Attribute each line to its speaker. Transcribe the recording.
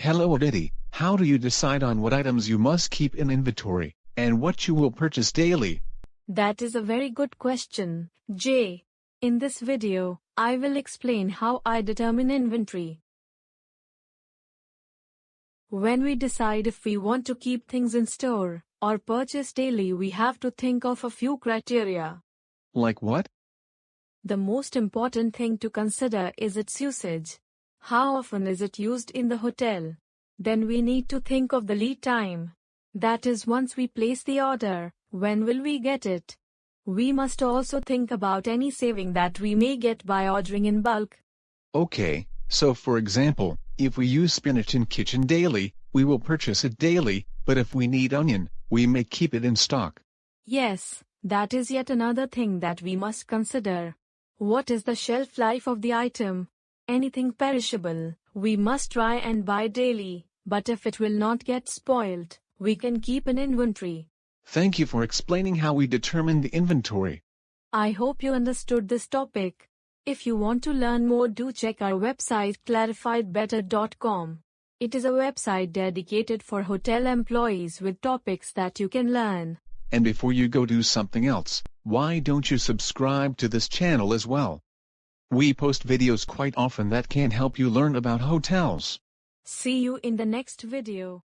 Speaker 1: Hello Aditi, how do you decide on what items you must keep in inventory, and what you will purchase daily?
Speaker 2: That is a very good question, Jay. In this video, I will explain how I determine inventory. When we decide if we want to keep things in store or purchase daily, we have to think of a few criteria.
Speaker 1: Like what?
Speaker 2: The most important thing to consider is its usage. How often is it used in the hotel? Then we need to think of the lead time. That is, once we place the order, when will we get it? We must also think about any saving that we may get by ordering in bulk.
Speaker 1: Okay, so for example, if we use spinach in kitchen daily, we will purchase it daily, but if we need onion, we may keep it in stock.
Speaker 2: Yes, that is yet another thing that we must consider. What is the shelf life of the item? Anything perishable, we must try and buy daily, but if it will not get spoiled, we can keep an inventory.
Speaker 1: Thank you for explaining how we determine the inventory.
Speaker 2: I hope you understood this topic. If you want to learn more, do check our website clarifiedbetter.com. It is a website dedicated for hotel employees with topics that you can learn.
Speaker 1: And before you go do something else, why don't you subscribe to this channel as well? We post videos quite often that can help you learn about hotels.
Speaker 2: See you in the next video.